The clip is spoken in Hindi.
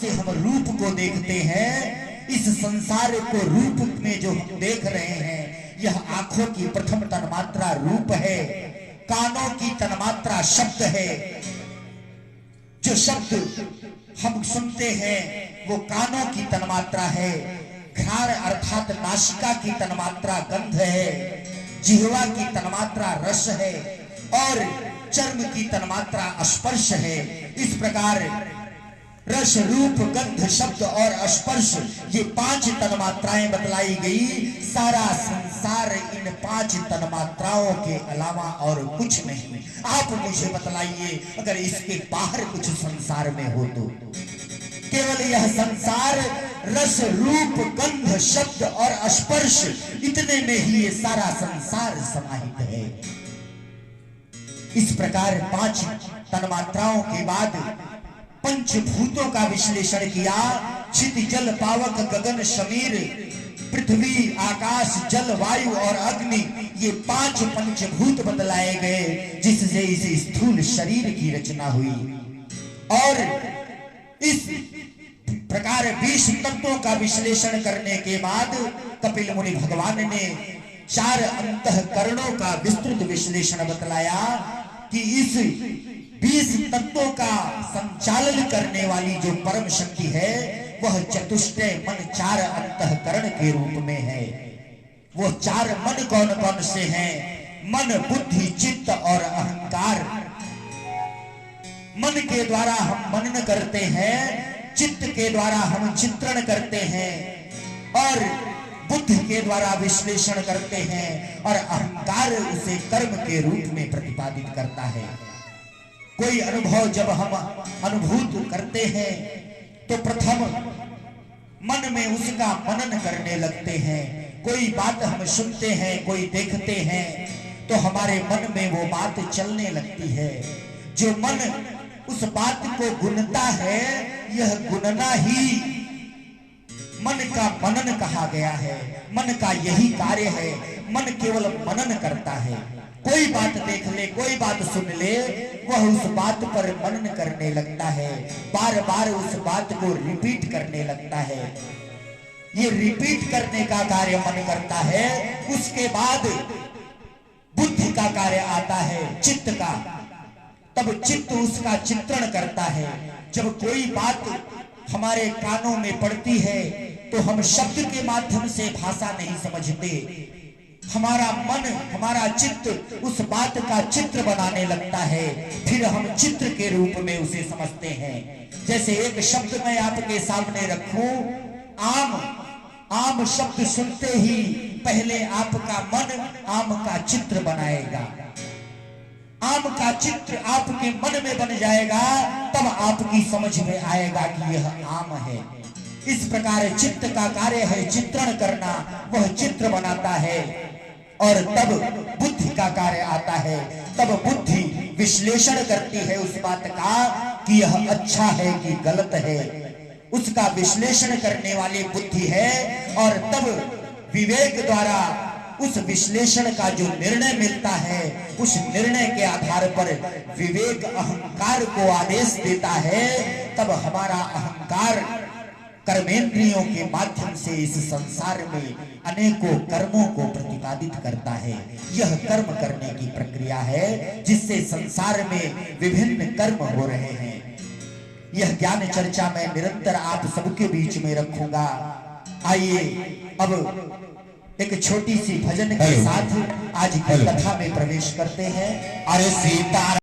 से हम रूप को देखते हैं, इस संसार को रूप में जो हम देख रहे हैं, यह आंखों की प्रथम तन्मात्रा रूप है, कानों की तन्मात्रा शब्द है। जो शब्द हम सुनते हैं वो कानों की तन्मात्रा है, घ्राण अर्थात नासिका की तन्मात्रा गंध है, जिह्वा की तन्मात्रा रस है और चर्म की तन्मात्रा स्पर्श है। इस प्रकार रस, रूप, गंध, शब्द और स्पर्श, ये 5 तन्मात्राएं बतलाई गई। सारा संसार इन 5 तन्मात्राओं के अलावा और कुछ नहीं। आप मुझे बतलाइए, अगर इसके बाहर कुछ संसार में हो तो? केवल यह संसार रस, रूप, गंध, शब्द और स्पर्श, इतने में ही ये सारा संसार समाहित है। इस प्रकार 5 तन्मात्राओं के बाद पंचभूतों का विश्लेषण किया। छित, जल, पावक, गगन, समीर, पृथ्वी, आकाश, जल, वायु और अग्नि, ये 5 पंचभूत बतलाए गए, जिससे इस स्थूल शरीर की रचना हुई। और इस प्रकार 20 तत्वों का विश्लेषण करने के बाद कपिल मुनि भगवान ने 4 अंतःकरणों का विस्तृत विश्लेषण बतलाया कि इस 20 तत्वों का संचालन करने वाली जो परम शक्ति है, वह चतुष्टय मन 4 अंतःकरण के रूप में है। वो 4 मन कौन कौन से हैं? मन, बुद्धि, चित्त और अहंकार। मन के द्वारा हम मनन करते हैं, चित्त के द्वारा हम चित्रण करते हैं और बुद्धि के द्वारा विश्लेषण करते हैं और अहंकार उसे कर्म के रूप में प्रतिपादित करता है। कोई अनुभव जब हम अनुभूत करते हैं तो प्रथम मन में उसका मनन करने लगते हैं। कोई बात हम सुनते हैं, कोई देखते हैं, तो हमारे मन में वो बात चलने लगती है। जो मन उस बात को गुनता है, यह गुनना ही मन का मनन कहा गया है। मन का यही कार्य है, मन केवल मनन करता है। कोई बात देख ले, कोई बात सुन ले, वह उस बात पर मनन करने लगता है, बार बार उस बात को रिपीट करने लगता है। ये रिपीट करने का कार्य मन करता है। उसके बाद बुद्धि का कार्य आता है, चित्त का। तब चित्त उसका चित्रण करता है। जब कोई बात हमारे कानों में पड़ती है तो हम शब्द के माध्यम से भाषा नहीं समझते। हमारा मन, हमारा चित्त उस बात का चित्र बनाने लगता है, फिर हम चित्र के रूप में उसे समझते हैं। जैसे एक शब्द मैं आपके सामने रखूं, आम। आम शब्द सुनते ही पहले आपका मन आम का चित्र बनाएगा। आम का चित्र आपके मन में बन जाएगा, तब आपकी समझ में आएगा कि यह आम है। इस प्रकार चित्त का कार्य है चित्रण करना, वह चित्र बनाता है। और तब बुद्धि का कार्य आता है। तब बुद्धि विश्लेषण करती है उस बात का कि यह अच्छा है कि गलत है। उसका विश्लेषण करने वाली बुद्धि है। और तब विवेक द्वारा उस विश्लेषण का जो निर्णय मिलता है, उस निर्णय के आधार पर विवेक अहंकार को आदेश देता है। तब हमारा अहंकार कर्मेंद्रियों के माध्यम से इस संसार में अनेकों कर्मों को प्रतिपादित करता है। यह कर्म करने की प्रक्रिया है, जिससे संसार में विभिन्न कर्म हो रहे हैं। यह ज्ञान चर्चा मैं निरंतर आप सबके बीच में रखूंगा। आइए अब एक छोटी सी भजन के साथ आज की कथा में प्रवेश करते हैं। अरे सीता